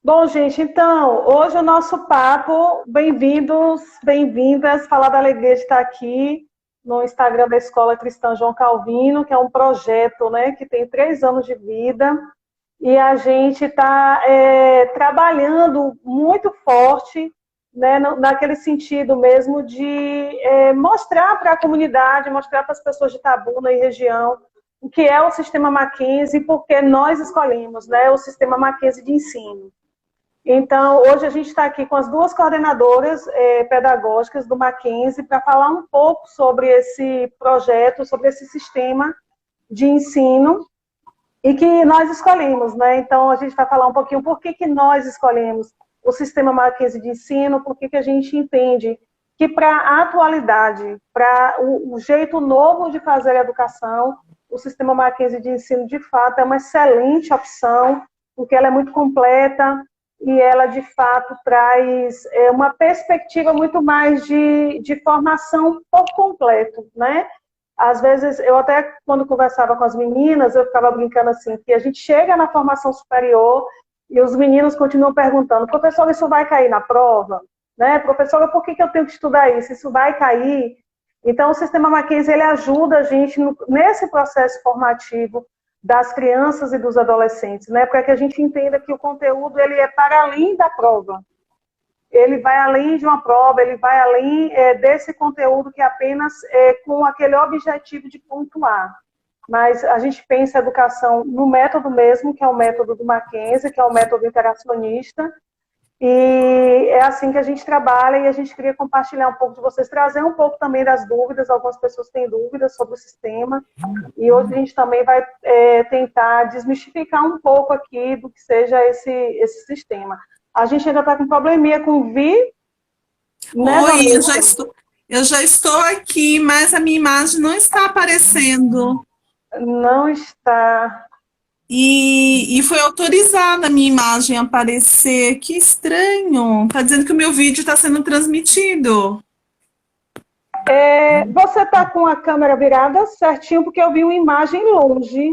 Bom, gente, então, hoje o nosso papo, bem-vindos, bem-vindas, falar da alegria de estar aqui no Instagram da Escola Cristã João Calvino, que é um projeto, né, que tem 3 anos de vida, e a gente está trabalhando muito forte, né, naquele sentido mesmo de mostrar para a comunidade, mostrar para as pessoas de Itabuna e região o que é o sistema Mackenzie e por que nós escolhemos, né, o sistema Mackenzie de ensino. Então, hoje a gente está aqui com as duas coordenadoras pedagógicas do Mackenzie para falar um pouco sobre esse projeto, sobre esse sistema de ensino e que nós escolhemos, né? Então, a gente vai falar um pouquinho por que nós escolhemos o sistema Mackenzie de ensino, por que a gente entende que para a atualidade, para o jeito novo de fazer a educação, o sistema Mackenzie de ensino, de fato, é uma excelente opção, porque ela é muito completa, e ela, de fato, traz uma perspectiva muito mais de formação por completo, né? Às vezes, eu até, quando conversava com as meninas, eu ficava brincando assim, que a gente chega na formação superior e os meninos continuam perguntando, professora, isso vai cair na prova? Né? Professora, por que eu tenho que estudar isso? Isso vai cair? Então, o sistema Mackenzie, ele ajuda a gente nesse processo formativo das crianças e dos adolescentes, né? Para que a gente entenda que o conteúdo ele é para além da prova. Ele vai além de uma prova, ele vai além desse conteúdo que é apenas com aquele objetivo de pontuar. Mas a gente pensa a educação no método mesmo, que é o método do Mackenzie, que é o método interacionista, e é assim que a gente trabalha e a gente queria compartilhar um pouco de vocês, trazer um pouco também das dúvidas, algumas pessoas têm dúvidas sobre o sistema, e hoje a gente também vai tentar desmistificar um pouco aqui do que seja esse sistema. A gente ainda está com probleminha com o Vi, né, Oi, Vanessa? eu já estou aqui, mas a minha imagem não está aparecendo. Não está. E foi autorizada a minha imagem a aparecer. Que estranho. Está dizendo que o meu vídeo está sendo transmitido. Você está com a câmera virada certinho, porque eu vi uma imagem longe.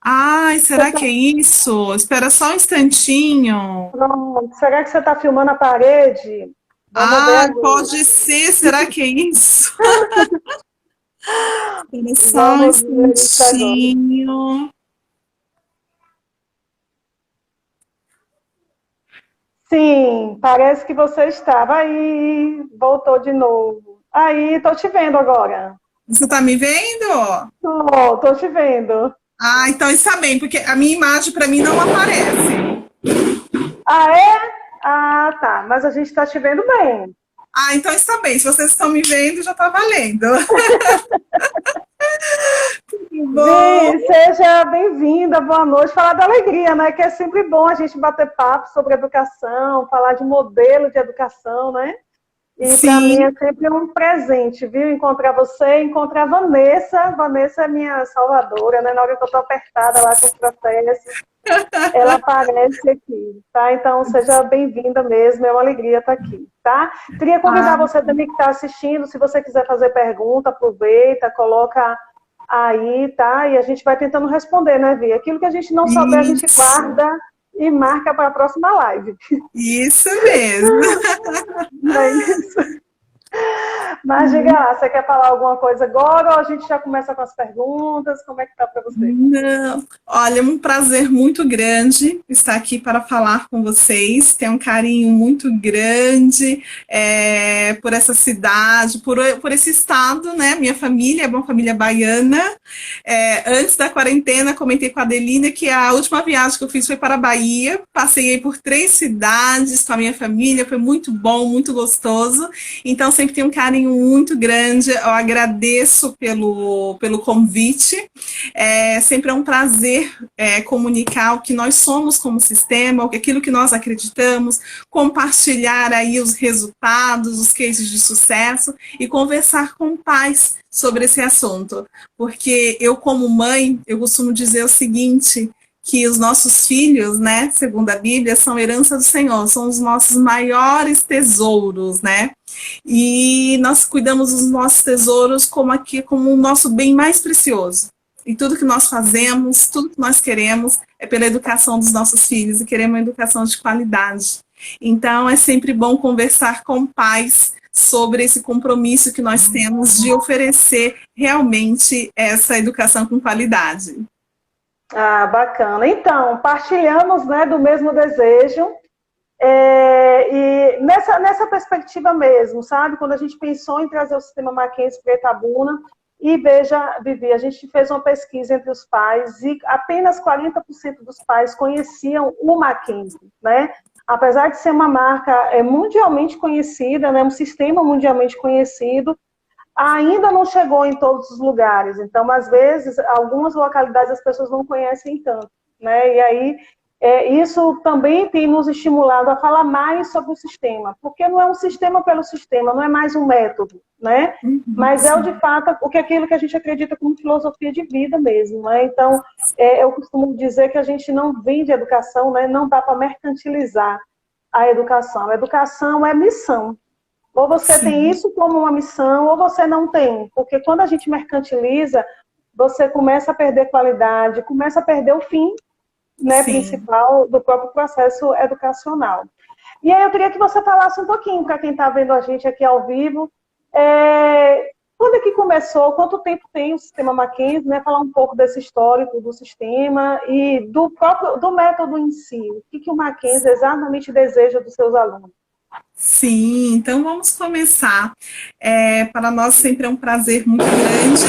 Ai, Você será tá... que é isso? Espera só um instantinho. Pronto. Será que você está filmando a parede? Vamos ver Ah, agora. pode ser. Será que é isso? Espera só um Vamos ver isso agora. instantinho. Sim, parece que você estava aí, voltou de novo. Aí, estou te vendo agora. Você está me vendo? Tô te vendo. Ah, então está bem, porque a minha imagem para mim não aparece. Ah, é? Ah, tá. Mas a gente está te vendo bem. Ah, então está bem. Se vocês estão me vendo, já está valendo. Tudo bom? Vi, seja bem-vinda, boa noite. Falar da alegria, né? Que é sempre bom a gente bater papo sobre educação, falar de modelo de educação, né? E para mim é Sim. sempre um presente, viu? Encontrar você, encontrar a Vanessa. Vanessa é minha salvadora, né? Na hora que eu estou apertada lá com os processos, ela aparece aqui, tá? Então, seja bem-vinda mesmo, é uma alegria estar aqui, tá? Queria convidar Ah, você também que está assistindo, se você quiser fazer pergunta, aproveita, coloca aí, tá? E a gente vai tentando responder, né, Vi? Aquilo que a gente não souber, a gente isso. guarda e marca para a próxima live. Isso mesmo. Não é isso? Mas diga lá, você quer falar alguma coisa agora ou a gente já começa com as perguntas? Como é que tá para você? Não. Olha, é um prazer muito grande estar aqui para falar com vocês. Tenho um carinho muito grande por essa cidade, por esse estado, né? Minha família é uma família baiana. Antes da quarentena, comentei com a Adelina que a última viagem que eu fiz foi para a Bahia. Passei por 3 cidades com a minha família, foi muito bom, muito gostoso. Então, sempre tenho um carinho muito grande. Eu agradeço pelo convite. Sempre é um prazer comunicar o que nós somos como sistema, aquilo que nós acreditamos, compartilhar aí os resultados, os cases de sucesso e conversar com pais sobre esse assunto. Porque eu, como mãe, eu costumo dizer o seguinte, que os nossos filhos, né, segundo a Bíblia, são herança do Senhor, são os nossos maiores tesouros, né? E nós cuidamos dos nossos tesouros como o nosso bem mais precioso. e tudo que nós fazemos, tudo que nós queremos é pela educação dos nossos filhos, e queremos uma educação de qualidade. Então, é sempre bom conversar com pais sobre esse compromisso que nós temos de oferecer realmente essa educação com qualidade. Ah, bacana. Então, partilhamos, né, do mesmo desejo, e nessa perspectiva mesmo, sabe? Quando a gente pensou em trazer o sistema Mackenzie para Itabuna, e veja, Vivi, a gente fez uma pesquisa entre os pais e apenas 40% dos pais conheciam o Mackenzie, né? Apesar de ser uma marca mundialmente conhecida, né, um sistema mundialmente conhecido, ainda não chegou em todos os lugares. Então, às vezes, algumas localidades as pessoas não conhecem tanto, né? E aí, isso também tem nos estimulado a falar mais sobre o sistema, porque não é um sistema pelo sistema, não é mais um método, né? Mas é, de fato, aquilo que a gente acredita como filosofia de vida mesmo, né? Então, eu costumo dizer que a gente não vende educação, né? Não dá para mercantilizar a educação. A educação é missão. Ou você tem isso como uma missão, ou você não tem. Porque quando a gente mercantiliza, você começa a perder qualidade, começa a perder o fim, né, principal do próprio processo educacional. E aí eu queria que você falasse um pouquinho, para quem está vendo a gente aqui ao vivo, quando é que começou, quanto tempo tem o sistema Mackenzie, né, falar um pouco desse histórico do sistema e do método em si, o que o Mackenzie exatamente deseja dos seus alunos. Sim, então vamos começar. Para nós sempre é um prazer muito grande.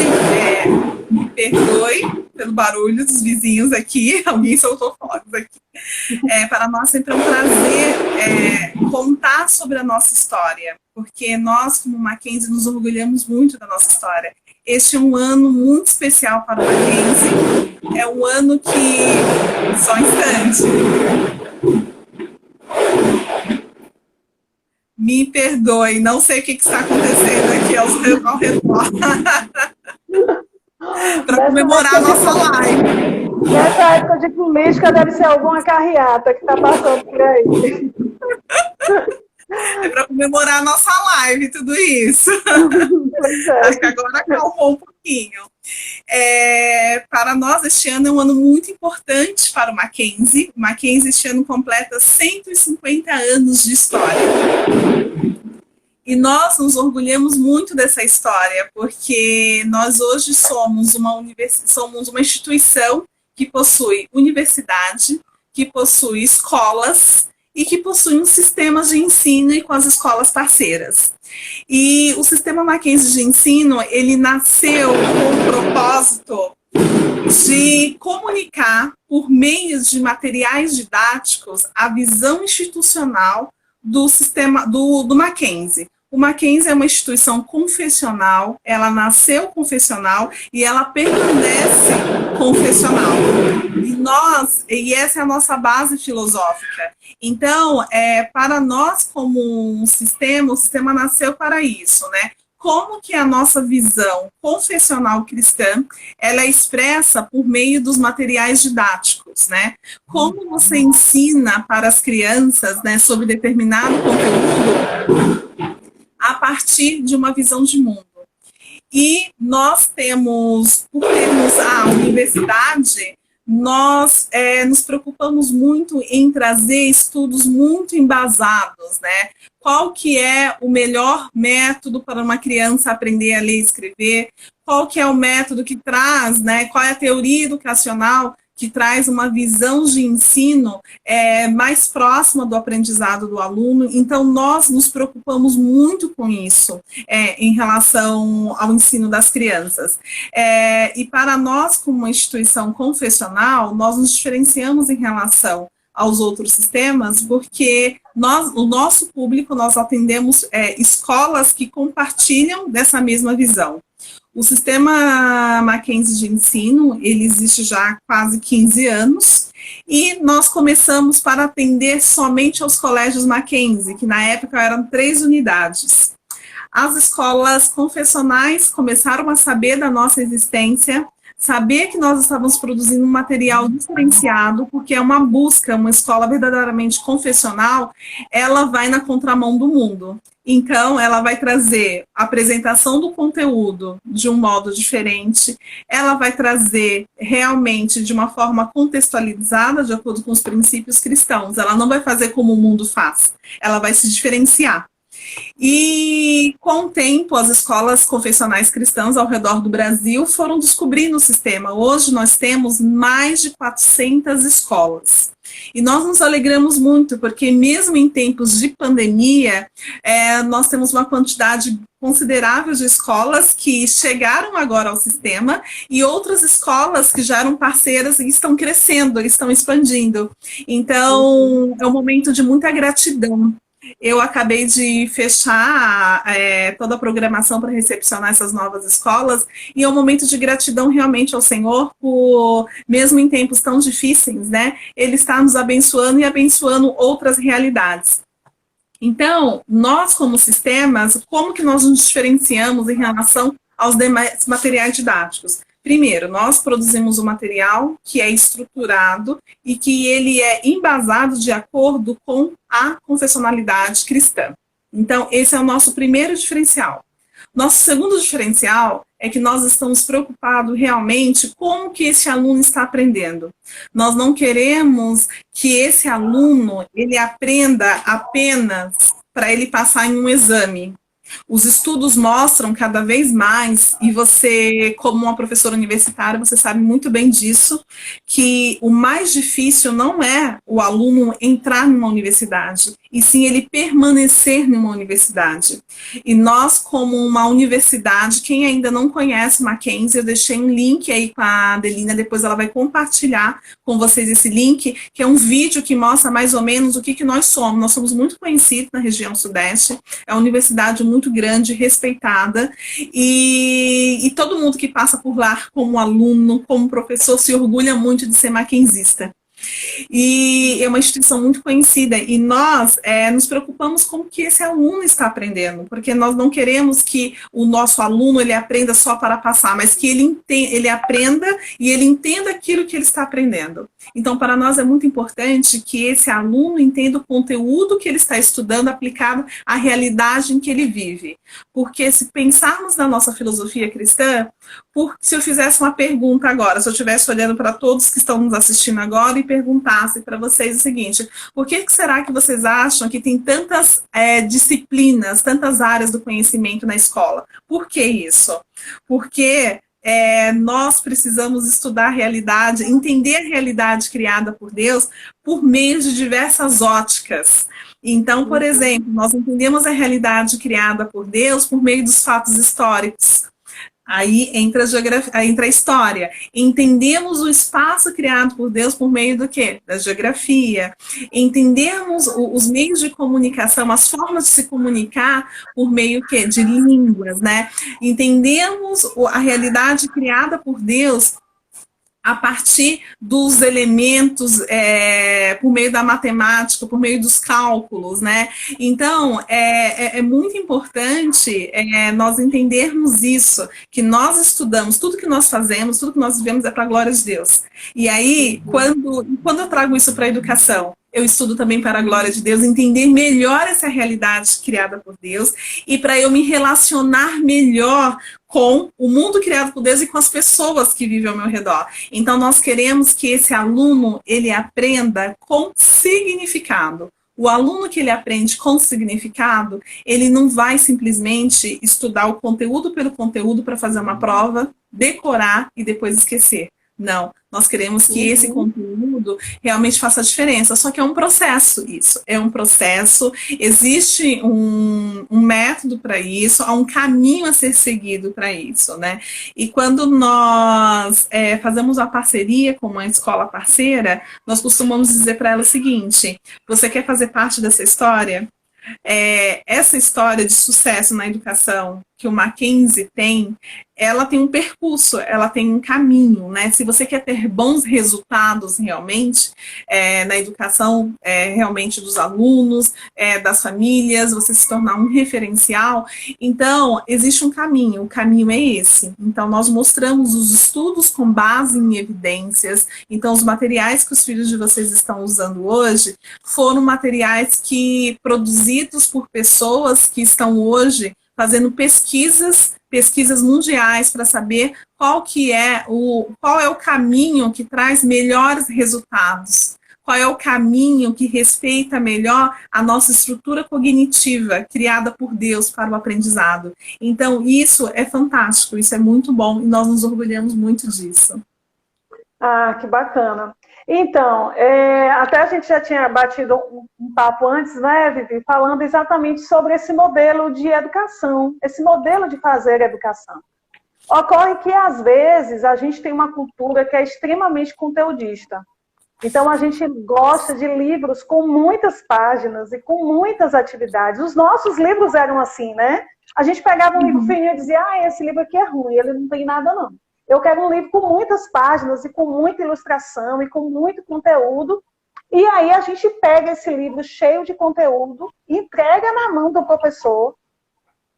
Me perdoe pelo barulho dos vizinhos aqui, alguém soltou fogos aqui. Para nós sempre é um prazer contar sobre a nossa história, porque nós, como Mackenzie, nos orgulhamos muito da nossa história. Este é um ano muito especial para o Mackenzie, é um ano que... Só um instante. Me perdoe, não sei o que está acontecendo aqui ao redor. Para comemorar a nossa live. Nessa época de política deve ser alguma carreata que está passando por aí. É para comemorar a nossa live, tudo isso. Acho que agora acalmou um pouquinho. Para nós, este ano é um ano muito importante para o Mackenzie. O Mackenzie este ano completa 150 anos de história. E nós nos orgulhamos muito dessa história, porque nós hoje somos uma instituição que possui universidade, que possui escolas e que possui um sistema de ensino e com as escolas parceiras. E o sistema Mackenzie de ensino, ele nasceu com o propósito de comunicar, por meio de materiais didáticos, a visão institucional do sistema do Mackenzie. O Mackenzie é uma instituição confessional, ela nasceu confessional e ela permanece confessional. E essa é a nossa base filosófica. Então, para nós como um sistema, o sistema nasceu para isso, né? Como que a nossa visão confessional cristã, ela é expressa por meio dos materiais didáticos, né? Como você ensina para as crianças, né, sobre determinado conteúdo a partir de uma visão de mundo. E nós temos, por termos a universidade, nós nos preocupamos muito em trazer estudos muito embasados, né? Qual que é o melhor método para uma criança aprender a ler e escrever? Qual que é o método que traz, né? Qual é a teoria educacional que traz uma visão de ensino mais próxima do aprendizado do aluno? Então, nós nos preocupamos muito com isso em relação ao ensino das crianças. E para nós, como uma instituição confessional, nós nos diferenciamos em relação aos outros sistemas, porque o nosso público, nós atendemos escolas que compartilham dessa mesma visão. O sistema Mackenzie de ensino, ele existe já há quase 15 anos, e nós começamos para atender somente aos colégios Mackenzie, que na época eram 3 unidades. As escolas confessionais começaram a saber da nossa existência, saber que nós estávamos produzindo um material diferenciado, porque é uma busca, uma escola verdadeiramente confessional, ela vai na contramão do mundo. Então, ela vai trazer a apresentação do conteúdo de um modo diferente, ela vai trazer realmente de uma forma contextualizada, de acordo com os princípios cristãos. Ela não vai fazer como o mundo faz, ela vai se diferenciar. E com o tempo, as escolas confessionais cristãs ao redor do Brasil foram descobrindo o sistema. Hoje nós temos mais de 400 escolas. E nós nos alegramos muito, porque mesmo em tempos de pandemia, nós temos uma quantidade considerável de escolas que chegaram agora ao sistema e outras escolas que já eram parceiras e estão crescendo, estão expandindo. Então, é um momento de muita gratidão. Eu acabei de fechar toda a programação para recepcionar essas novas escolas e é um momento de gratidão realmente ao Senhor por, mesmo em tempos tão difíceis, né, Ele está nos abençoando e abençoando outras realidades. Então, nós como sistemas, como que nós nos diferenciamos em relação aos demais materiais didáticos? Primeiro, nós produzimos um material que é estruturado e que ele é embasado de acordo com a confessionalidade cristã. Então, esse é o nosso primeiro diferencial. Nosso segundo diferencial é que nós estamos preocupados realmente como que esse aluno está aprendendo. Nós não queremos que esse aluno ele aprenda apenas para ele passar em um exame. Os estudos mostram cada vez mais, e você, como uma professora universitária, você sabe muito bem disso, que o mais difícil não é o aluno entrar numa universidade, e sim ele permanecer numa universidade. E nós, como uma universidade, quem ainda não conhece Mackenzie, eu deixei um link aí com a Adelina, depois ela vai compartilhar com vocês esse link, que é um vídeo que mostra mais ou menos o que nós somos. Nós somos muito conhecidos na região sudeste, é uma universidade muito grande, respeitada, e todo mundo que passa por lá como aluno, como professor, se orgulha muito de ser mackenzista. E é uma instituição muito conhecida e nós nos preocupamos com o que esse aluno está aprendendo, porque nós não queremos que o nosso aluno ele aprenda só para passar, mas que ele aprenda e ele entenda aquilo que ele está aprendendo. Então, para nós é muito importante que esse aluno entenda o conteúdo que ele está estudando aplicado à realidade em que ele vive. Porque se pensarmos na nossa filosofia cristã, se eu fizesse uma pergunta agora, se eu estivesse olhando para todos que estão nos assistindo agora e perguntasse para vocês o seguinte: por que será que vocês acham que tem tantas disciplinas, tantas áreas do conhecimento na escola? Por que isso? Porque nós precisamos estudar a realidade, entender a realidade criada por Deus por meio de diversas óticas. Então, por exemplo, nós entendemos a realidade criada por Deus por meio dos fatos históricos. Aí entra a história. Entendemos o espaço criado por Deus por meio do quê? Da geografia. Entendemos os meios de comunicação, as formas de se comunicar por meio quê? De línguas, né? Entendemos a realidade criada por Deus a partir dos elementos, por meio da matemática, por meio dos cálculos, né? Então, é muito importante nós entendermos isso, que nós estudamos, tudo que nós fazemos, tudo que nós vivemos é para a glória de Deus. E aí, quando eu trago isso para a educação, eu estudo também para a glória de Deus, entender melhor essa realidade criada por Deus e para eu me relacionar melhor com o mundo criado por Deus e com as pessoas que vivem ao meu redor. Então, nós queremos que esse aluno, ele aprenda com significado. O aluno que ele aprende com significado, ele não vai simplesmente estudar o conteúdo pelo conteúdo para fazer uma prova, decorar e depois esquecer. Não, nós queremos que esse conteúdo realmente faça a diferença, só que é um processo isso, é um processo, existe um método para isso, há um caminho a ser seguido para isso, né? E quando nós fazemos uma parceria com uma escola parceira, nós costumamos dizer para ela o seguinte: você quer fazer parte dessa história? Essa história de sucesso na educação, que o Mackenzie tem, ela tem um percurso, ela tem um caminho, né? Se você quer ter bons resultados realmente na educação realmente dos alunos, das famílias, você se tornar um referencial, então existe um caminho, o caminho é esse. Então nós mostramos os estudos com base em evidências, então os materiais que os filhos de vocês estão usando hoje foram materiais que produzidos por pessoas que estão hoje fazendo pesquisas mundiais para saber qual é o caminho que traz melhores resultados, qual é o caminho que respeita melhor a nossa estrutura cognitiva criada por Deus para o aprendizado. Então, isso é fantástico, isso é muito bom e nós nos orgulhamos muito disso. Ah, que bacana. Então, até a gente já tinha batido um papo antes, né, Vivi, falando exatamente sobre esse modelo de educação, esse modelo de fazer educação. Ocorre que, às vezes, a gente tem uma cultura que é extremamente conteudista. Então, a gente gosta de livros com muitas páginas e com muitas atividades. Os nossos livros eram assim, né? A gente pegava um livro fininho e dizia, esse livro aqui é ruim, ele não tem nada, não. Eu quero um livro com muitas páginas e com muita ilustração e com muito conteúdo. E aí a gente pega esse livro cheio de conteúdo, entrega na mão do professor,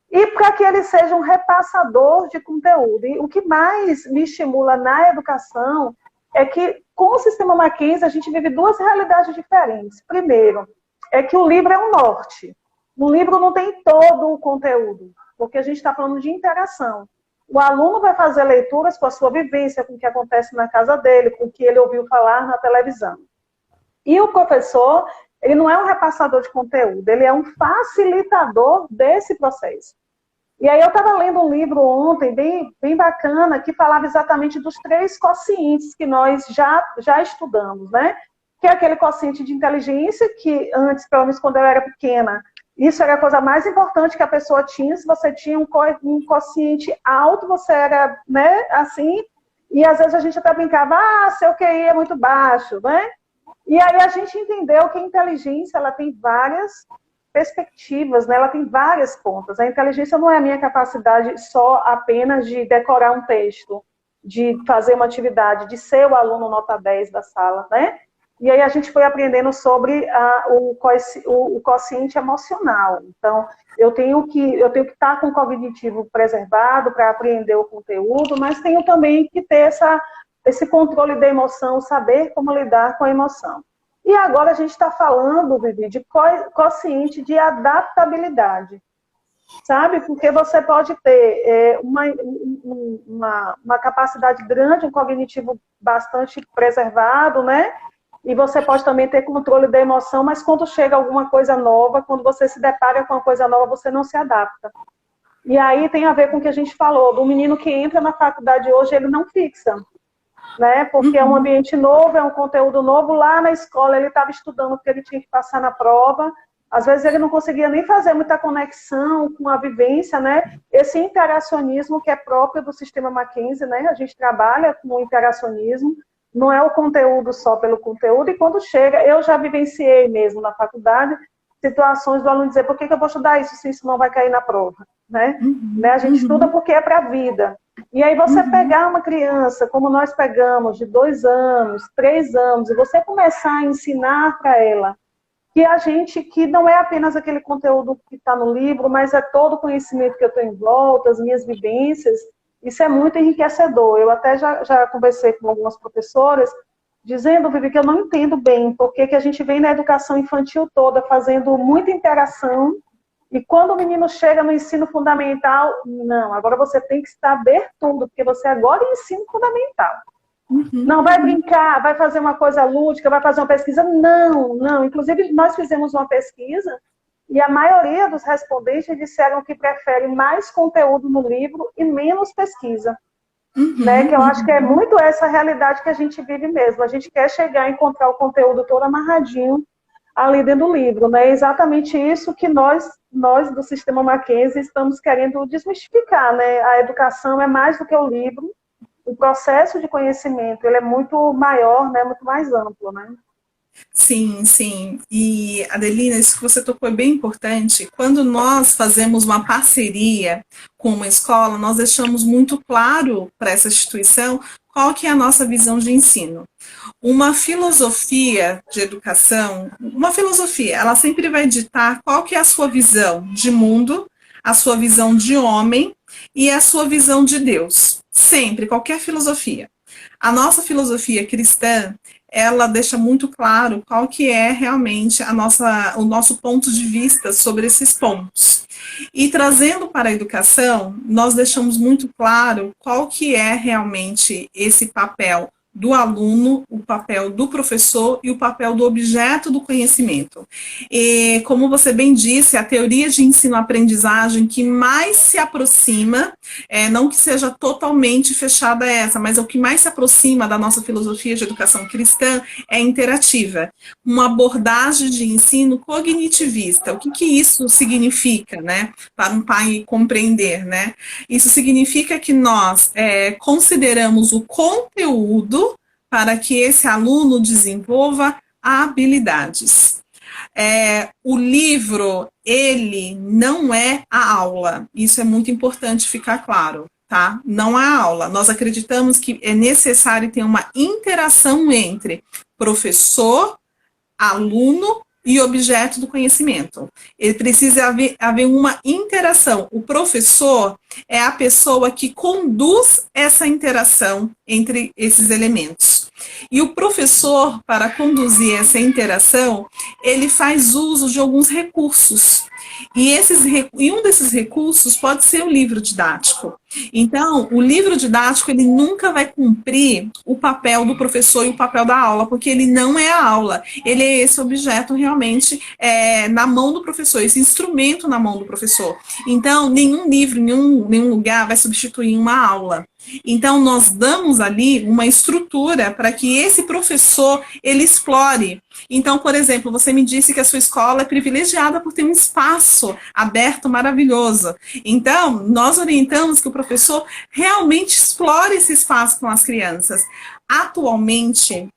e para que ele seja um repassador de conteúdo. E o que mais me estimula na educação é que, com o sistema Mackenzie, a gente vive duas realidades diferentes. Primeiro, é que o livro é um norte. O livro não tem todo o conteúdo, porque a gente está falando de interação. O aluno vai fazer leituras com a sua vivência, com o que acontece na casa dele, com o que ele ouviu falar na televisão. E o professor, ele não é um repassador de conteúdo, ele é um facilitador desse processo. E aí eu estava lendo um livro ontem, bem bacana, que falava exatamente dos 3 quocientes que nós já estudamos, né? Que é aquele quociente de inteligência, que antes, pelo menos quando eu era pequena, isso era a coisa mais importante que a pessoa tinha. Se você tinha um quociente alto, você era, né, assim, e às vezes a gente até brincava, seu QI é muito baixo, né? E aí a gente entendeu que a inteligência, ela tem várias perspectivas, né? Ela tem várias pontas. A inteligência não é a minha capacidade só apenas de decorar um texto, de fazer uma atividade, de ser o aluno nota 10 da sala, né? E aí a gente foi aprendendo sobre o quociente emocional. Então, eu tenho que estar com o cognitivo preservado para aprender o conteúdo, mas tenho também que ter esse controle da emoção, saber como lidar com a emoção. E agora a gente está falando, Vivi, de quociente de adaptabilidade. Sabe? Porque você pode ter uma capacidade grande, um cognitivo bastante preservado, né? E você pode também ter controle da emoção, mas quando chega alguma coisa nova, quando você se depara com uma coisa nova, você não se adapta. E aí tem a ver com o que a gente falou, do menino que entra na faculdade hoje, ele não fixa, né? Porque é um ambiente novo, é um conteúdo novo. Lá na escola ele estava estudando porque ele tinha que passar na prova. Às vezes ele não conseguia nem fazer muita conexão com a vivência, né? Esse interacionismo que é próprio do sistema Mackenzie, né? A gente trabalha com o interacionismo. Não é o conteúdo só pelo conteúdo, e quando chega, eu já vivenciei mesmo na faculdade, situações do aluno dizer, por que eu vou estudar isso se isso não vai cair na prova? Né? A gente estuda porque é para a vida. E aí você pegar uma criança, como nós pegamos, de 2 anos, 3 anos, e você começar a ensinar para ela que não é apenas aquele conteúdo que está no livro, mas é todo o conhecimento que eu tenho em volta, as minhas vivências. Isso é muito enriquecedor. Eu até já conversei com algumas professoras, dizendo, Vivi, que eu não entendo bem porque que a gente vem na educação infantil toda fazendo muita interação, e quando o menino chega no ensino fundamental, não, agora você tem que saber tudo, porque você agora é ensino fundamental. Não vai brincar, vai fazer uma coisa lúdica, vai fazer uma pesquisa. Não. Inclusive, nós fizemos uma pesquisa, e a maioria dos respondentes disseram que preferem mais conteúdo no livro e menos pesquisa. Né? Que eu acho que é muito essa realidade que a gente vive mesmo. A gente quer chegar e encontrar o conteúdo todo amarradinho ali dentro do livro. Né? É exatamente isso que nós do Sistema Mackenzie estamos querendo desmistificar. Né? A educação é mais do que o livro. O processo de conhecimento ele é muito maior, né? Muito mais amplo. Né? Sim, sim. E, Adelina, isso que você tocou é bem importante. Quando nós fazemos uma parceria com uma escola, nós deixamos muito claro para essa instituição qual que é a nossa visão de ensino. Uma filosofia de educação, uma filosofia, ela sempre vai ditar qual que é a sua visão de mundo, a sua visão de homem e a sua visão de Deus. Sempre, qualquer filosofia. A nossa filosofia cristã, ela deixa muito claro qual que é realmente o nosso ponto de vista sobre esses pontos. E trazendo para a educação, nós deixamos muito claro qual que é realmente esse papel do aluno, o papel do professor e o papel do objeto do conhecimento. E, como você bem disse, a teoria de ensino-aprendizagem que mais se aproxima, não que seja totalmente fechada essa, mas é o que mais se aproxima da nossa filosofia de educação cristã, é interativa. Uma abordagem de ensino cognitivista. O que isso significa, né? Para um pai compreender, né? Isso significa que nós consideramos o conteúdo para que esse aluno desenvolva habilidades. O livro, ele não é a aula. Isso é muito importante ficar claro, tá? Não há aula. Nós acreditamos que é necessário ter uma interação entre professor, aluno e objeto do conhecimento. Ele precisa haver uma interação. O professor é a pessoa que conduz essa interação entre esses elementos. E o professor, para conduzir essa interação, ele faz uso de alguns recursos. E um desses recursos pode ser o livro didático. Então, o livro didático, ele nunca vai cumprir o papel do professor e o papel da aula, porque ele não é a aula. Ele é esse objeto realmente na mão do professor, esse instrumento na mão do professor. Então, nenhum livro, nenhum lugar vai substituir uma aula. Então, nós damos ali uma estrutura para que esse professor, ele explore. Então, por exemplo, você me disse que a sua escola é privilegiada por ter um espaço aberto maravilhoso. Então, nós orientamos que o professor realmente explore esse espaço com as crianças. Atualmente,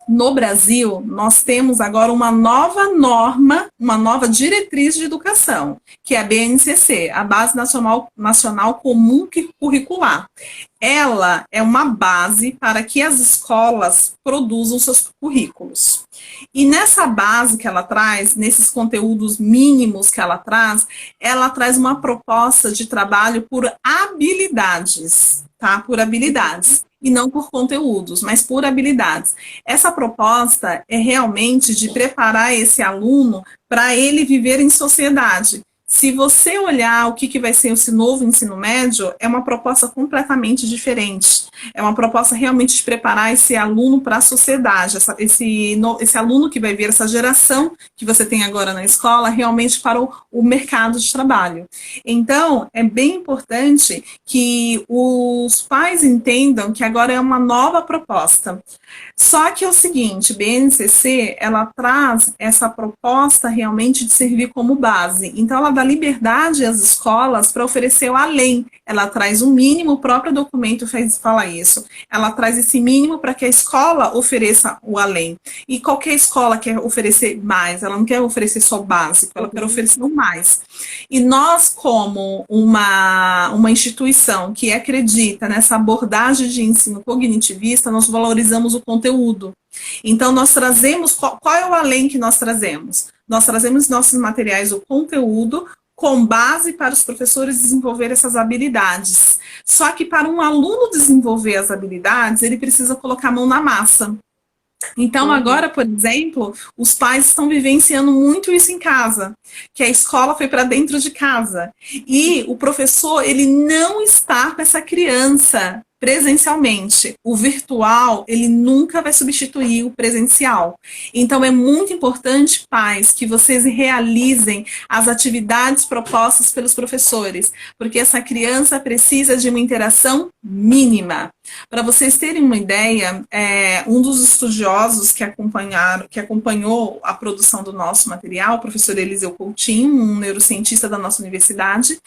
no Brasil, nós temos agora uma nova norma, uma nova diretriz de educação, que é a BNCC, a Base Nacional Comum Curricular. Ela é uma base para que as escolas produzam seus currículos. E nessa base que ela traz, nesses conteúdos mínimos que ela traz uma proposta de trabalho por habilidades, tá? Por habilidades. E não por conteúdos, mas por habilidades. Essa proposta é realmente de preparar esse aluno para ele viver em sociedade. Se você olhar o que vai ser esse novo ensino médio, é uma proposta completamente diferente. É uma proposta realmente de preparar esse aluno para a sociedade, esse aluno que vai vir, essa geração que você tem agora na escola, realmente para o mercado de trabalho. Então, é bem importante que os pais entendam que agora é uma nova proposta. Só que é o seguinte, BNCC, ela traz essa proposta realmente de servir como base. Então, ela dá liberdade às escolas para oferecer o além. Ela traz o mínimo, o próprio documento fala isso. Ela traz esse mínimo para que a escola ofereça o além. E qualquer escola quer oferecer mais, ela não quer oferecer só básico, ela quer oferecer o mais. E nós, como uma instituição que acredita nessa abordagem de ensino cognitivista, nós valorizamos o conteúdo. Então, nós trazemos, qual é o além que nós trazemos? Nós trazemos nossos materiais, o conteúdo, com base para os professores desenvolver essas habilidades. Só que para um aluno desenvolver as habilidades, ele precisa colocar a mão na massa. Então, agora, por exemplo, os pais estão vivenciando muito isso em casa, que a escola foi para dentro de casa. E o professor, ele não está com essa criança presencialmente. O virtual, ele nunca vai substituir o presencial. Então, é muito importante, pais, que vocês realizem as atividades propostas pelos professores, porque essa criança precisa de uma interação mínima. Para vocês terem uma ideia, um dos estudiosos que acompanhou a produção do nosso material, o professor Eliseu Coutinho, um neurocientista da nossa universidade,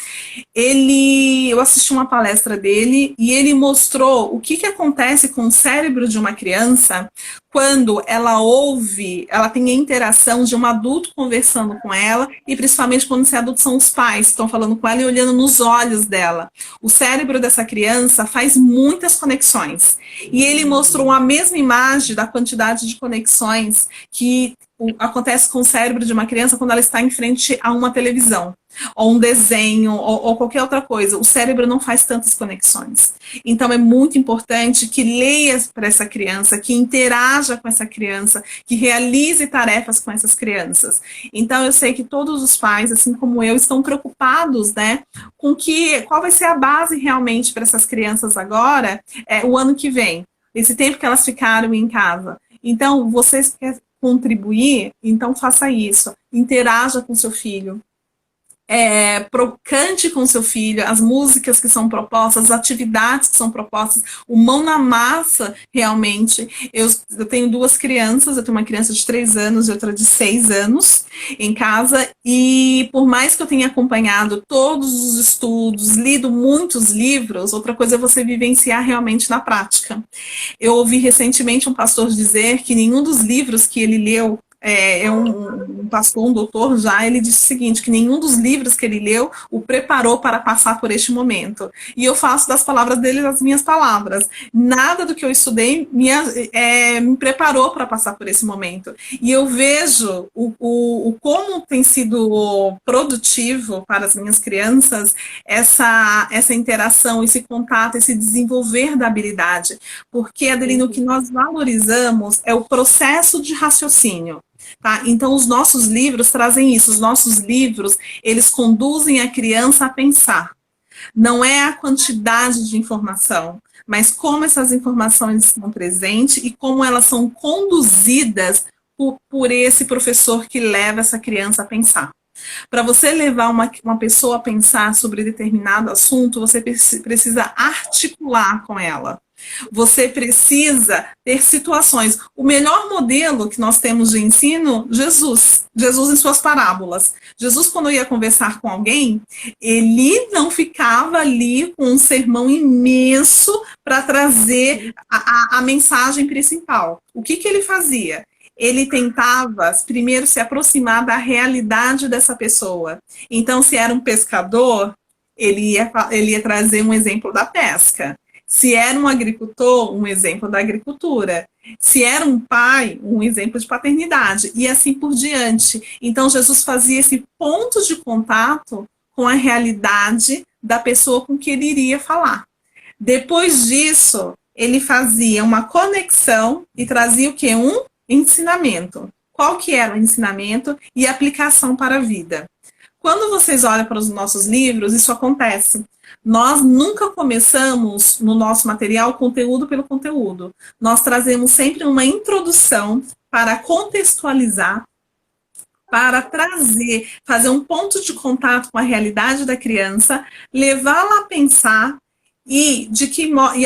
eu assisti uma palestra dele e ele mostrou o que acontece com o cérebro de uma criança quando ela tem a interação de um adulto conversando com ela, e principalmente quando esses adultos são os pais, que estão falando com ela e olhando nos olhos dela. O cérebro dessa criança faz muitas conexões. E ele mostrou a mesma imagem da quantidade de conexões que acontece com o cérebro de uma criança quando ela está em frente a uma televisão, ou um desenho, ou qualquer outra coisa. O cérebro não faz tantas conexões. Então é muito importante que leia para essa criança, que interaja com essa criança, que realize tarefas com essas crianças. Então eu sei que todos os pais, assim como eu, estão preocupados, né, com qual vai ser a base realmente para essas crianças agora, o ano que vem, esse tempo que elas ficaram em casa. Então, vocês querem contribuir, então faça isso. Interaja com seu filho. Cante com seu filho as músicas que são propostas, as atividades que são propostas, o mão na massa, realmente. Eu tenho duas crianças, eu tenho uma criança de 3 anos e outra de 6 anos em casa, e por mais que eu tenha acompanhado todos os estudos, lido muitos livros, outra coisa é você vivenciar realmente na prática. Eu ouvi recentemente um pastor dizer que nenhum dos livros que ele leu, um pastor, um doutor já, ele disse o seguinte, que nenhum dos livros que ele leu o preparou para passar por este momento. E eu faço das palavras dele as minhas palavras. Nada do que eu estudei me preparou para passar por esse momento. E eu vejo como tem sido produtivo para as minhas crianças essa interação, esse contato, esse desenvolver da habilidade. Porque, Adelina, o que nós valorizamos é o processo de raciocínio. Tá? Então, os nossos livros trazem isso. Os nossos livros, eles conduzem a criança a pensar. Não é a quantidade de informação, mas como essas informações estão presentes e como elas são conduzidas por esse professor que leva essa criança a pensar. Para você levar uma pessoa a pensar sobre determinado assunto, você precisa articular com ela. Você precisa ter situações. O melhor modelo que nós temos de ensino, Jesus em suas parábolas. Jesus, quando ia conversar com alguém, ele não ficava ali com um sermão imenso para trazer a mensagem principal. O que ele fazia? Ele tentava primeiro se aproximar da realidade dessa pessoa. Então, se era um pescador, ele ia trazer um exemplo da pesca. Se era um agricultor, um exemplo da agricultura. Se era um pai, um exemplo de paternidade. E assim por diante. Então, Jesus fazia esse ponto de contato com a realidade da pessoa com que ele iria falar. Depois disso, ele fazia uma conexão e trazia o quê? Um ensinamento. Qual que era o ensinamento e aplicação para a vida? Quando vocês olham para os nossos livros, isso acontece. Nós nunca começamos no nosso material conteúdo pelo conteúdo. Nós trazemos sempre uma introdução para contextualizar, para fazer um ponto de contato com a realidade da criança, levá-la a pensar e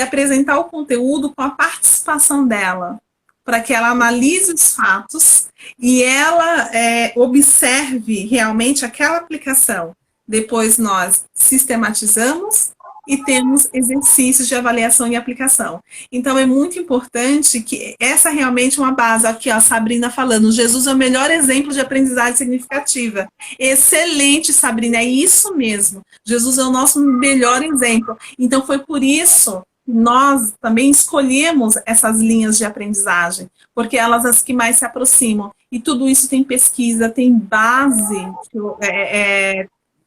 apresentar o conteúdo com a participação dela, para que ela analise os fatos e ela observe realmente aquela aplicação. Depois nós sistematizamos e temos exercícios de avaliação e aplicação. Então é muito importante que essa realmente é uma base. Aqui, ó, a Sabrina falando, Jesus é o melhor exemplo de aprendizagem significativa. Excelente, Sabrina, é isso mesmo. Jesus é o nosso melhor exemplo. Então foi por isso que nós também escolhemos essas linhas de aprendizagem, porque elas são as que mais se aproximam. E tudo isso tem pesquisa, tem base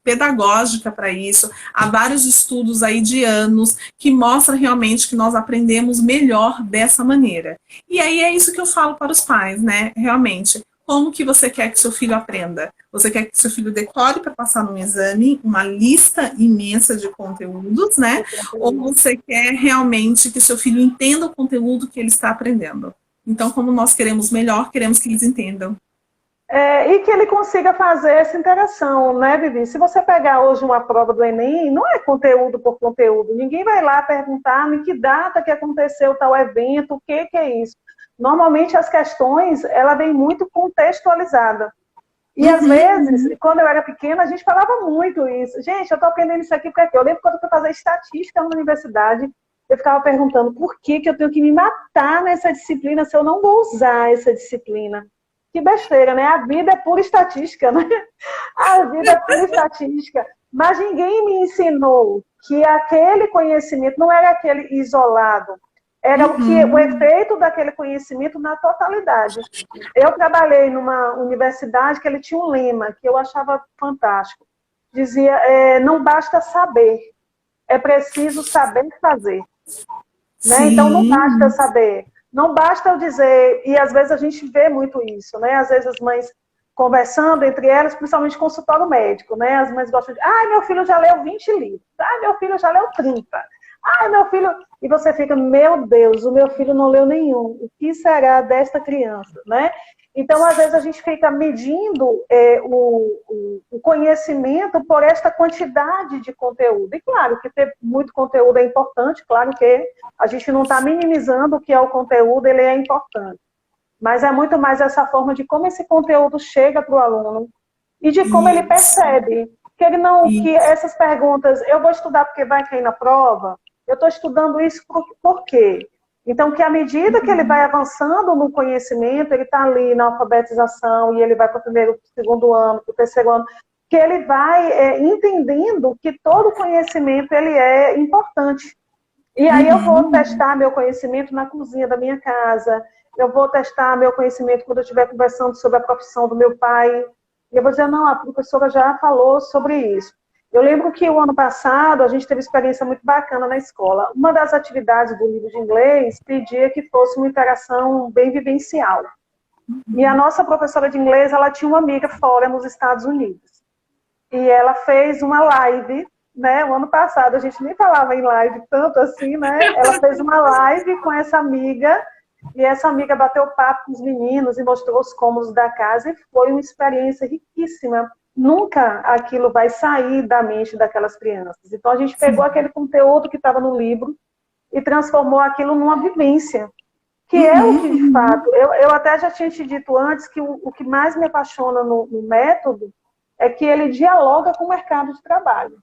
pedagógica para isso. Há vários estudos aí de anos que mostram realmente que nós aprendemos melhor dessa maneira. E aí é isso que eu falo para os pais, né? Realmente, como que você quer que seu filho aprenda? Você quer que seu filho decore para passar num exame uma lista imensa de conteúdos, né? Ou você quer realmente que seu filho entenda o conteúdo que ele está aprendendo? Então, como nós queremos melhor, queremos que eles entendam. E que ele consiga fazer essa interação, né, Vivi? Se você pegar hoje uma prova do Enem, não é conteúdo por conteúdo. Ninguém vai lá perguntar em que data que aconteceu tal evento, o que é isso. Normalmente as questões, ela vem muito contextualizada. E às vezes, quando eu era pequena, a gente falava muito isso. Gente, eu estou aprendendo isso aqui porque eu lembro quando eu fui fazer estatística na universidade, eu ficava perguntando por que eu tenho que me matar nessa disciplina se eu não vou usar essa disciplina. Que besteira, né? A vida é pura estatística, né? A vida é pura estatística. Mas ninguém me ensinou que aquele conhecimento não era aquele isolado. Era o efeito daquele conhecimento na totalidade. Eu trabalhei numa universidade que ele tinha um lema que eu achava fantástico. Dizia, não basta saber, é preciso saber fazer. Né? Então não basta saber. Não basta eu dizer, e às vezes a gente vê muito isso, né? Às vezes as mães conversando entre elas, principalmente consultório médico, né? As mães gostam de, meu filho já leu 20 livros, meu filho já leu 30, meu filho... E você fica, meu Deus, o meu filho não leu nenhum, o que será desta criança, né? Então, às vezes, a gente fica medindo o conhecimento por esta quantidade de conteúdo. E claro que ter muito conteúdo é importante, claro que a gente não está minimizando o que é o conteúdo, ele é importante. Mas é muito mais essa forma de como esse conteúdo chega para o aluno e de como ele percebe. Que ele não, que essas perguntas, eu vou estudar porque vai cair na prova, eu estou estudando isso por quê? Então, que à medida que ele vai avançando no conhecimento, ele está ali na alfabetização, e ele vai para o primeiro, segundo ano, para o terceiro ano, que ele vai entendendo que todo conhecimento ele é importante. E aí eu vou testar meu conhecimento na cozinha da minha casa, eu vou testar meu conhecimento quando eu estiver conversando sobre a profissão do meu pai, e eu vou dizer, não, a professora já falou sobre isso. Eu lembro que o ano passado a gente teve uma experiência muito bacana na escola. Uma das atividades do livro de inglês pedia que fosse uma interação bem vivencial. E a nossa professora de inglês, ela tinha uma amiga fora nos Estados Unidos. E ela fez uma live, né? O ano passado a gente nem falava em live tanto assim, né? Ela fez uma live com essa amiga, e essa amiga bateu papo com os meninos e mostrou os cômodos da casa, e foi uma experiência riquíssima. Nunca aquilo vai sair da mente daquelas crianças. Então, a gente pegou aquele conteúdo que estava no livro e transformou aquilo numa vivência, que é o que, de fato... Eu até já tinha te dito antes que o que mais me apaixona no método é que ele dialoga com o mercado de trabalho.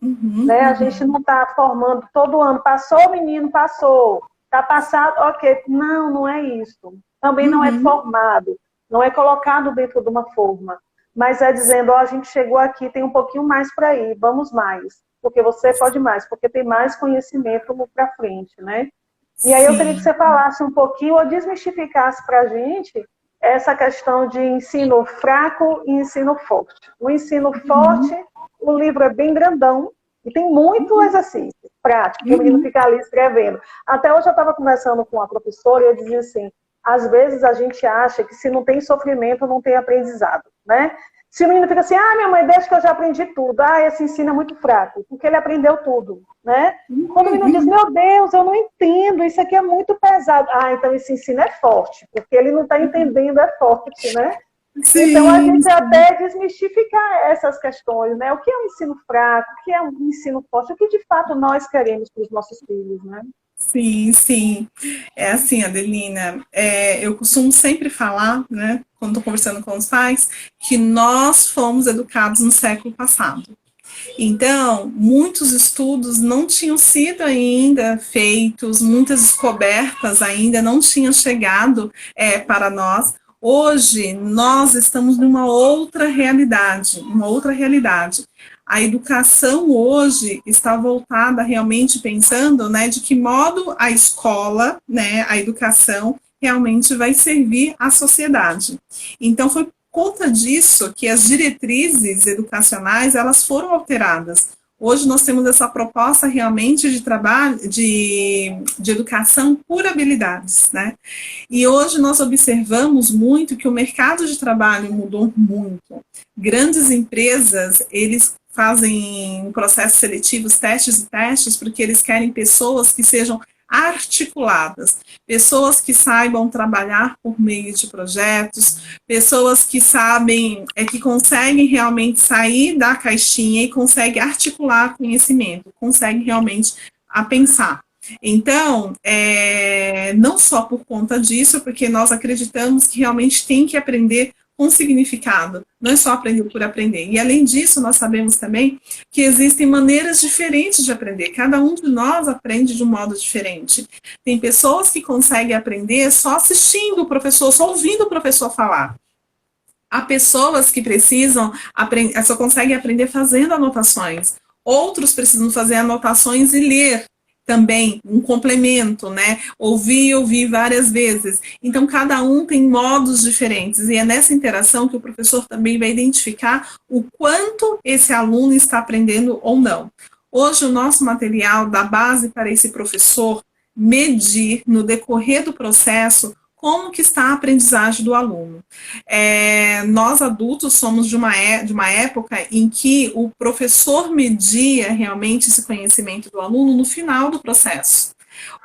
Né? A gente não está formando todo ano. Passou o menino, passou. Está passado, ok. Não, não é isso. Também não é formado. Não é colocado dentro de uma forma. Mas é dizendo, a gente chegou aqui, tem um pouquinho mais para ir, vamos mais. Porque você pode mais, porque tem mais conhecimento para frente, né? E aí eu queria que você falasse um pouquinho, ou desmistificasse para a gente essa questão de ensino fraco e ensino forte. O ensino forte, o livro é bem grandão, e tem muito exercício prático, que o menino fica ali escrevendo. Até hoje eu estava conversando com a professora e eu dizia assim, às vezes a gente acha que se não tem sofrimento, não tem aprendizado, né? Se o menino fica assim, minha mãe, deixa que eu já aprendi tudo. Esse ensino é muito fraco, porque ele aprendeu tudo, né? Quando o menino diz, meu Deus, eu não entendo, isso aqui é muito pesado. Então esse ensino é forte, porque ele não está entendendo, é forte, né? Sim. Então a gente até desmistificar essas questões, né? O que é um ensino fraco, o que é um ensino forte, o que de fato nós queremos para os nossos filhos, né? Sim, sim. É assim, Adelina, eu costumo sempre falar, né, quando estou conversando com os pais, que nós fomos educados no século passado. Então, muitos estudos não tinham sido ainda feitos, muitas descobertas ainda não tinham chegado para nós. Hoje, nós estamos numa outra realidade, A educação hoje está voltada realmente pensando, né, de que modo a escola, né, a educação realmente vai servir à sociedade. Então, foi por conta disso que as diretrizes educacionais, elas foram alteradas. Hoje nós temos essa proposta realmente de trabalho, de educação por habilidades, né? E hoje nós observamos muito que o mercado de trabalho mudou muito. Grandes empresas, eles fazem processos seletivos, testes e testes, porque eles querem pessoas que sejam articuladas, pessoas que saibam trabalhar por meio de projetos, pessoas que sabem, que conseguem realmente sair da caixinha e conseguem articular conhecimento, conseguem realmente a pensar. Então, não só por conta disso, porque nós acreditamos que realmente tem que aprender com significado, não é só aprender por aprender. E além disso, nós sabemos também que existem maneiras diferentes de aprender. Cada um de nós aprende de um modo diferente. Tem pessoas que conseguem aprender só assistindo o professor, só ouvindo o professor falar. Há pessoas que precisam aprender, só conseguem aprender fazendo anotações. Outros precisam fazer anotações e ler também, um complemento, né? Ouvir várias vezes. Então, cada um tem modos diferentes, e é nessa interação que o professor também vai identificar o quanto esse aluno está aprendendo ou não. Hoje, o nosso material dá base para esse professor medir, no decorrer do processo, como que está a aprendizagem do aluno. Nós adultos somos de uma época em que o professor media realmente esse conhecimento do aluno no final do processo.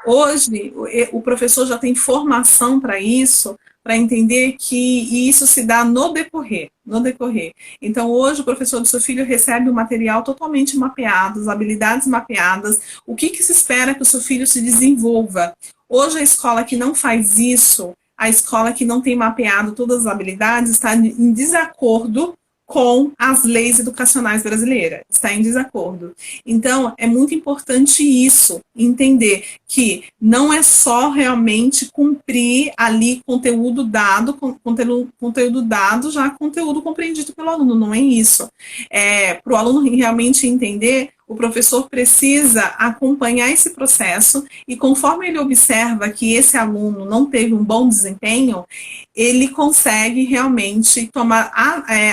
Hoje, o professor já tem formação para isso, para entender que isso se dá no decorrer. Então, hoje, o professor do seu filho recebe o material totalmente mapeado, as habilidades mapeadas, o que se espera que o seu filho se desenvolva. Hoje, a escola que não faz isso, a escola que não tem mapeado todas as habilidades, está em desacordo com as leis educacionais brasileiras, está em desacordo. Então, é muito importante isso, entender que não é só realmente cumprir ali conteúdo dado, já conteúdo compreendido pelo aluno, não é isso. Para o aluno realmente entender, o professor precisa acompanhar esse processo e, conforme ele observa que esse aluno não teve um bom desempenho, ele consegue realmente tomar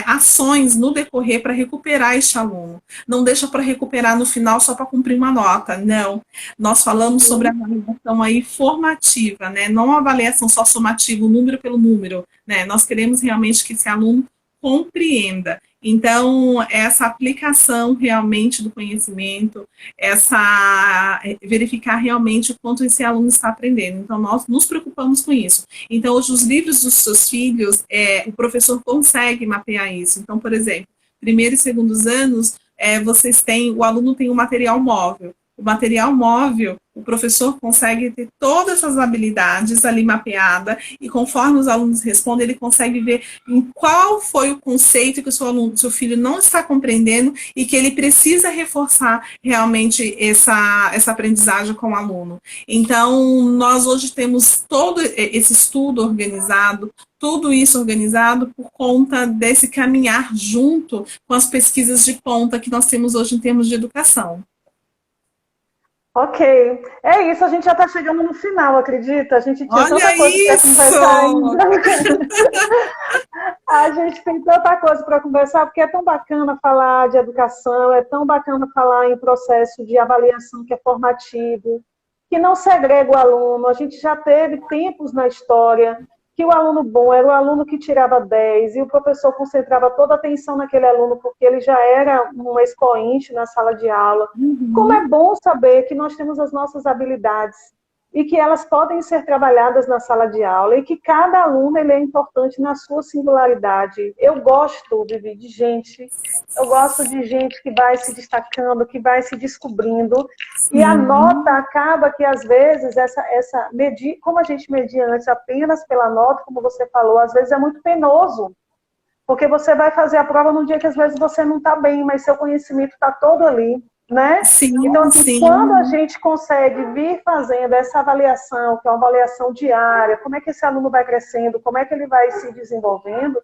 ações no decorrer para recuperar este aluno. Não deixa para recuperar no final só para cumprir uma nota, não. Nós falamos sobre a avaliação aí formativa, né? Não a avaliação só somativa, o número pelo número, né? Nós queremos realmente que esse aluno compreenda. Então, essa aplicação realmente do conhecimento, verificar realmente o quanto esse aluno está aprendendo. Então, nós nos preocupamos com isso. Então, hoje, os livros dos seus filhos, o professor consegue mapear isso. Então, por exemplo, primeiro e segundos anos, o aluno tem um material móvel. O material móvel, o professor consegue ter todas essas habilidades ali mapeada, e conforme os alunos respondem, ele consegue ver em qual foi o conceito que o seu filho não está compreendendo e que ele precisa reforçar realmente essa aprendizagem com o aluno. Então, nós hoje temos todo esse estudo organizado, tudo isso organizado por conta desse caminhar junto com as pesquisas de ponta que nós temos hoje em termos de educação. Ok, é isso, a gente já está chegando no final, acredita? A gente tinha tanta coisa para conversar ainda. A gente tem tanta coisa para conversar, porque é tão bacana falar de educação, é tão bacana falar em processo de avaliação que é formativo, que não segrega o aluno. A gente já teve tempos na história que o aluno bom era o aluno que tirava 10 e o professor concentrava toda a atenção naquele aluno porque ele já era um expoente na sala de aula. Como é bom saber que nós temos as nossas habilidades e que elas podem ser trabalhadas na sala de aula e que cada aluno ele é importante na sua singularidade. Eu gosto, Vivi, de gente, eu gosto de gente que vai se destacando, que vai se descobrindo, e a nota acaba que, às vezes, como a gente media antes apenas pela nota, como você falou, às vezes é muito penoso, porque você vai fazer a prova num dia que, às vezes, você não está bem, mas seu conhecimento está todo ali. Né? Sim, então, assim, sim. Quando a gente consegue vir fazendo essa avaliação, que é uma avaliação diária, como é que esse aluno vai crescendo, como é que ele vai se desenvolvendo,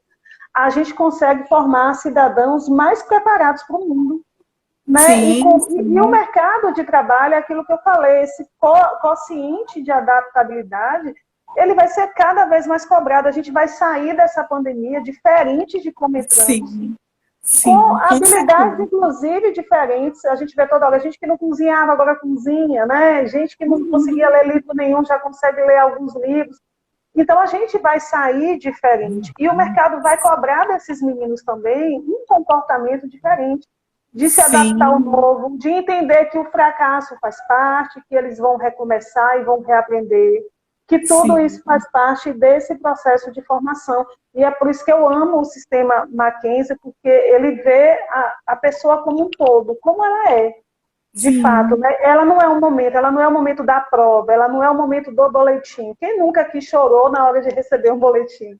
a gente consegue formar cidadãos mais preparados para o mundo. Né? Sim, e o mercado de trabalho é aquilo que eu falei, esse quociente de adaptabilidade, ele vai ser cada vez mais cobrado. A gente vai sair dessa pandemia diferente de como entramos. Sim, com habilidades, inclusive, diferentes. A gente vê toda hora, gente que não cozinhava, agora cozinha, né? Gente que não conseguia ler livro nenhum, já consegue ler alguns livros. Então, a gente vai sair diferente. E o mercado vai cobrar desses meninos também um comportamento diferente. de se adaptar ao novo, de entender que o fracasso faz parte, que eles vão recomeçar e vão reaprender, que tudo isso faz parte desse processo de formação. E é por isso que eu amo o sistema Mackenzie, porque ele vê a pessoa como um todo, como ela é, de fato. Né? Ela não é o momento da prova, ela não é o momento do boletim. Quem nunca aqui chorou na hora de receber um boletim?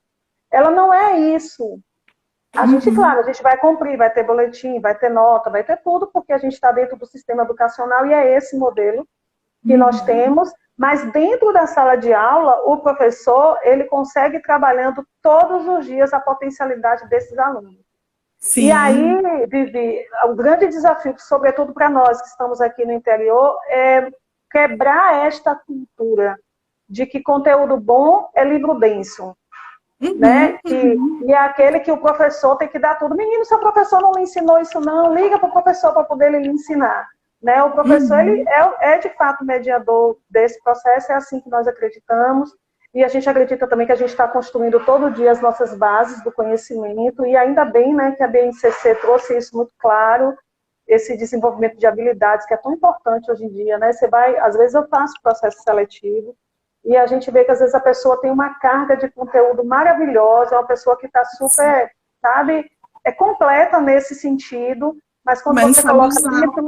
Ela não é isso. A gente, claro, a gente vai cumprir, vai ter boletim, vai ter nota, vai ter tudo, porque a gente está dentro do sistema educacional e é esse modelo que nós temos, mas dentro da sala de aula, o professor, ele consegue ir trabalhando todos os dias a potencialidade desses alunos. Sim. E aí, Vivi, o grande desafio, sobretudo para nós que estamos aqui no interior, é quebrar esta cultura de que conteúdo bom é livro denso. Né? E é aquele que o professor tem que dar tudo. Menino, seu professor não lhe ensinou isso não, liga para o professor para poder lhe ensinar. Né? O professor ele é de fato mediador desse processo, é assim que nós acreditamos, e a gente acredita também que a gente está construindo todo dia as nossas bases do conhecimento, e ainda bem, né, que a BNCC trouxe isso muito claro, esse desenvolvimento de habilidades que é tão importante hoje em dia. Né? Você vai, às vezes eu faço processo seletivo, e a gente vê que às vezes a pessoa tem uma carga de conteúdo maravilhosa, é uma pessoa que está super, sabe, é completa nesse sentido, mas quando você coloca dentro,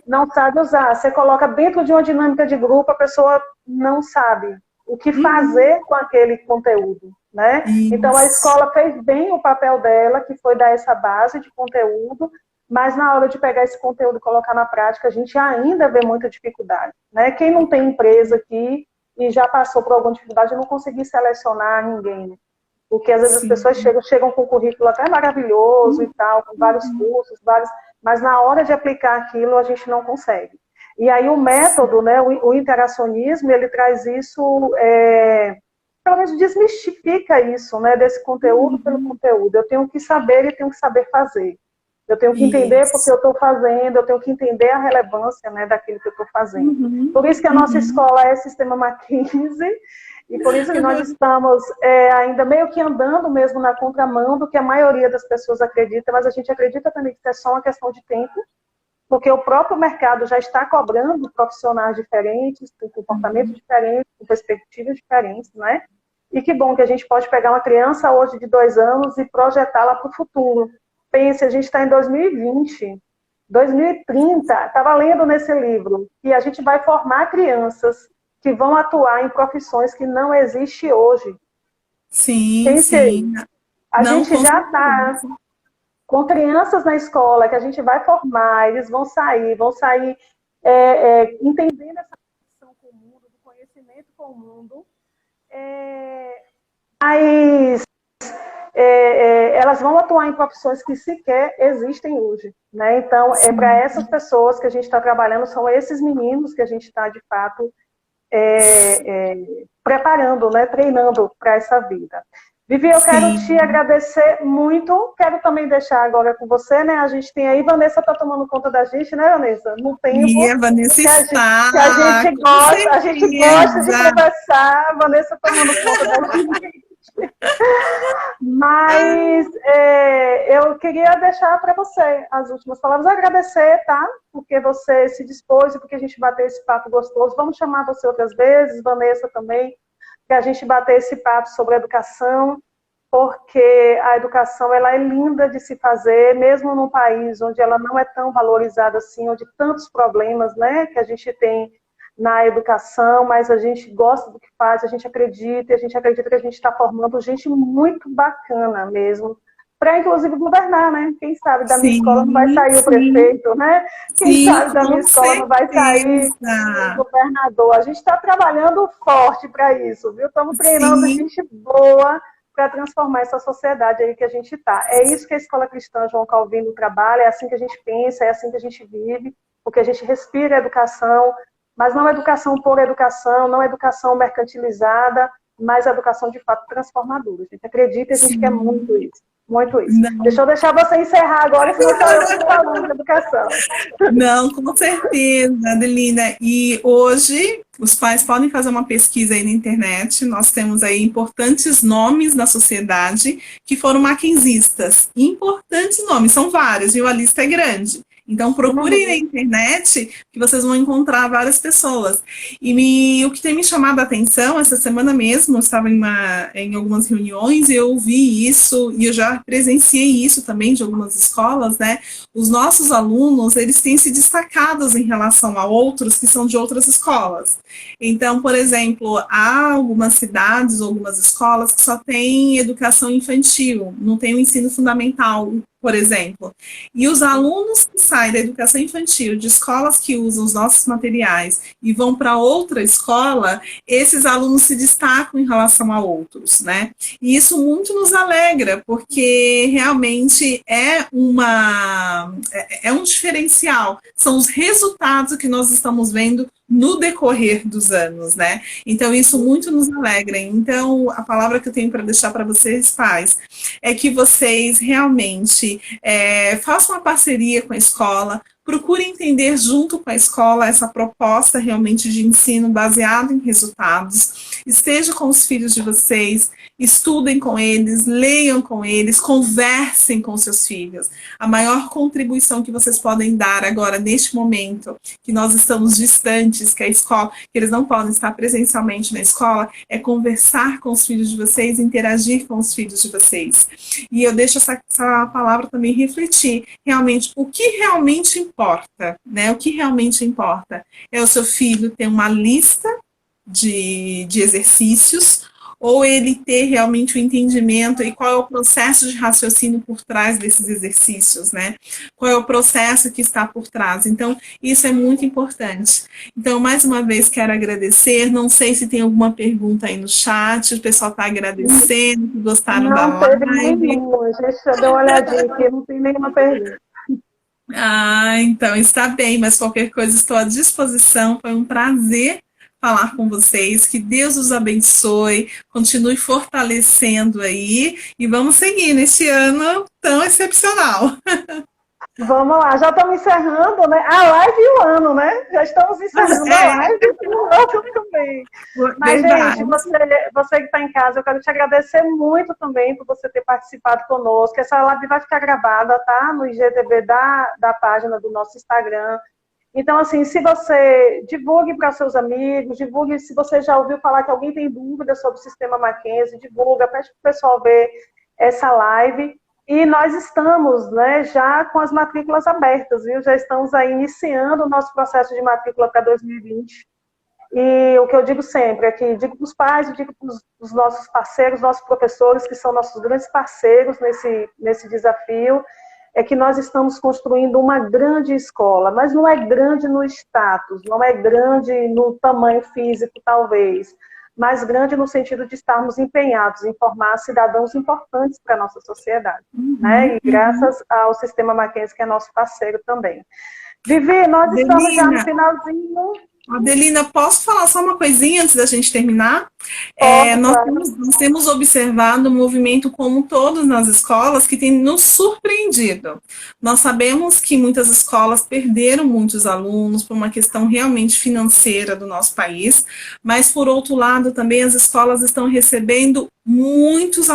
não sabe usar. Você coloca dentro de uma dinâmica de grupo, a pessoa não sabe o que fazer com aquele conteúdo. Né? Então a escola fez bem o papel dela, que foi dar essa base de conteúdo, mas na hora de pegar esse conteúdo e colocar na prática, a gente ainda vê muita dificuldade. Né? Quem não tem empresa aqui, e já passou por alguma dificuldade, eu não consegui selecionar ninguém. Né? Porque às vezes as pessoas chegam com um currículo até maravilhoso e tal, com vários cursos, mas na hora de aplicar aquilo a gente não consegue. E aí o método, né, o interacionismo, ele traz isso, pelo menos desmistifica isso, né, desse conteúdo pelo conteúdo. Eu tenho que saber e tenho que saber fazer. Eu tenho que entender porque eu estou fazendo, eu tenho que entender a relevância, né, daquilo que eu estou fazendo. Por isso que a nossa escola é Sistema Mackenzie, e por isso que nós estamos ainda meio que andando mesmo na contramão do que a maioria das pessoas acredita, mas a gente acredita também que é só uma questão de tempo, porque o próprio mercado já está cobrando profissionais diferentes, com comportamentos diferentes, com perspectivas diferentes, né? E que bom que a gente pode pegar uma criança hoje de 2 anos e projetá-la para o futuro. Pense, a gente está em 2020, 2030, estava lendo nesse livro, que a gente vai formar crianças que vão atuar em profissões que não existem hoje. Sim, Pense, sim. A gente já está com crianças na escola que a gente vai formar, eles vão sair entendendo essa conexão com o mundo, do conhecimento com o mundo, mas elas vão atuar em profissões que sequer existem hoje. Né? Então, para essas pessoas que a gente está trabalhando, são esses meninos que a gente está, de fato, preparando, né? Treinando para essa vida. Vivi, eu quero te agradecer muito, quero também deixar agora com você, né? A gente tem aí, Vanessa está tomando conta da gente, né, Vanessa? No tempo e a Vanessa que está, a gente gosta de conversar, a Vanessa tomando conta da gente. Mas eu queria deixar para você as últimas palavras, agradecer, tá? Porque você se dispôs e porque a gente bateu esse papo gostoso. Vamos chamar você outras vezes, Vanessa também, para a gente bater esse papo sobre a educação, porque a educação ela é linda de se fazer, mesmo num país onde ela não é tão valorizada assim, onde tantos problemas, né, que a gente tem na educação, mas a gente gosta do que faz, a gente acredita, e a gente acredita que a gente está formando gente muito bacana mesmo, para inclusive governar, né? Quem sabe da minha escola não vai sair o prefeito, né? Quem sabe da minha escola não vai sair o governador. A gente está trabalhando forte para isso, viu? Estamos treinando gente boa para transformar essa sociedade aí que a gente está. É isso que a Escola Cristã João Calvino trabalha, é assim que a gente pensa, é assim que a gente vive, porque a gente respira a educação, mas não educação por educação, não educação mercantilizada, mas educação de fato transformadora. A gente acredita e a gente quer muito isso. Muito isso. Não. Deixa eu deixar você encerrar agora, senão eu estou falando de educação. Não, com certeza, Adelina. E hoje, os pais podem fazer uma pesquisa aí na internet. Nós temos aí importantes nomes na sociedade que foram mackenzistas. Importantes nomes, são vários, viu? A lista é grande. Então procurem na internet que vocês vão encontrar várias pessoas. O que tem me chamado a atenção, essa semana mesmo, eu estava em algumas reuniões e eu vi isso, e eu já presenciei isso também de algumas escolas, né? Os nossos alunos, eles têm se destacados em relação a outros que são de outras escolas. Então, por exemplo, há algumas cidades, algumas escolas que só têm educação infantil, não tem o ensino fundamental, por exemplo. E os alunos que saem da educação infantil, de escolas que usam os nossos materiais e vão para outra escola, esses alunos se destacam em relação a outros, né? E isso muito nos alegra, porque realmente é um diferencial. São os resultados que nós estamos vendo no decorrer dos anos, né? Então, isso muito nos alegra. Então, a palavra que eu tenho para deixar para vocês, pais, é que vocês realmente façam uma parceria com a escola, procurem entender junto com a escola essa proposta realmente de ensino baseado em resultados, esteja com os filhos de vocês, estudem com eles, leiam com eles, conversem com seus filhos. A maior contribuição que vocês podem dar agora, neste momento, que nós estamos distantes, que a escola, que eles não podem estar presencialmente na escola, é conversar com os filhos de vocês, interagir com os filhos de vocês. E eu deixo essa palavra também refletir, realmente, o que realmente importa, né? O que realmente importa é o seu filho ter uma lista de exercícios, ou ele ter realmente o entendimento e qual é o processo de raciocínio por trás desses exercícios, né? Qual é o processo que está por trás. Então, isso é muito importante. Então, mais uma vez, quero agradecer. Não sei se tem alguma pergunta aí no chat, o pessoal está agradecendo, que gostaram da live. Não teve nenhuma, deixa eu dar uma olhadinha aqui, não tem nenhuma pergunta. Então está bem, mas qualquer coisa estou à disposição. Foi um prazer falar com vocês, que Deus os abençoe, continue fortalecendo aí e vamos seguir nesse ano tão excepcional. Vamos lá, já estamos encerrando, né? A live e o ano, né? Já estamos encerrando a live e o ano também. Mas, gente, você que está em casa, eu quero te agradecer muito também por você ter participado conosco. Essa live vai ficar gravada, tá? No IGTV da página do nosso Instagram. Então, assim, se você divulgue para seus amigos, divulgue se você já ouviu falar que alguém tem dúvida sobre o sistema Mackenzie, divulga, pede para o pessoal ver essa live. E nós estamos, né, já com as matrículas abertas, viu? Já estamos aí iniciando o nosso processo de matrícula para 2020. E o que eu digo sempre é que digo para os pais, eu digo para os nossos parceiros, nossos professores, que são nossos grandes parceiros nesse desafio, é que nós estamos construindo uma grande escola, mas não é grande no status, não é grande no tamanho físico, talvez, mas grande no sentido de estarmos empenhados em formar cidadãos importantes para a nossa sociedade, né? E graças ao Sistema Mackenzie, que é nosso parceiro também. Vivi, nós estamos já no finalzinho. Adelina, posso falar só uma coisinha antes da gente terminar? Nós temos observado um movimento, como todos nas escolas, que tem nos surpreendido. Nós sabemos que muitas escolas perderam muitos alunos por uma questão realmente financeira do nosso país, mas, por outro lado, também as escolas estão recebendo muitos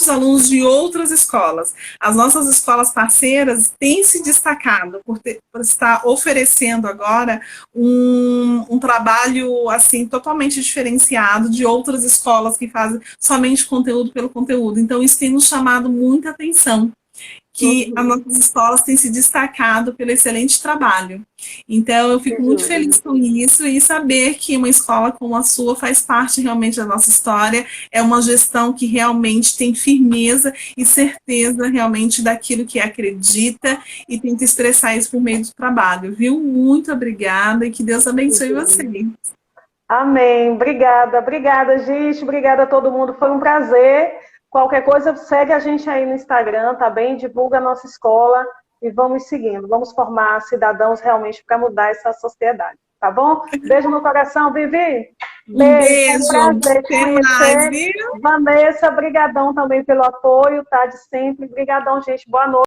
alunos de outras escolas. As nossas escolas parceiras têm se destacado por estar oferecendo agora um trabalho assim totalmente diferenciado de outras escolas que fazem somente conteúdo pelo conteúdo. Então, isso tem nos chamado muita atenção, que as nossas escolas têm se destacado pelo excelente trabalho. Então, eu fico muito feliz com isso e saber que uma escola como a sua faz parte realmente da nossa história, é uma gestão que realmente tem firmeza e certeza realmente daquilo que acredita e tenta expressar isso por meio do trabalho, viu? Muito obrigada e que Deus abençoe vocês. Amém. Obrigada, gente. Obrigada a todo mundo. Foi um prazer. Qualquer coisa, segue a gente aí no Instagram, tá bem? Divulga a nossa escola e vamos seguindo. Vamos formar cidadãos realmente para mudar essa sociedade, tá bom? Beijo no coração, Vivi. Beijo. Prazer te conhecer. Vanessa, brigadão também pelo apoio, tá? De sempre. Brigadão, gente. Boa noite.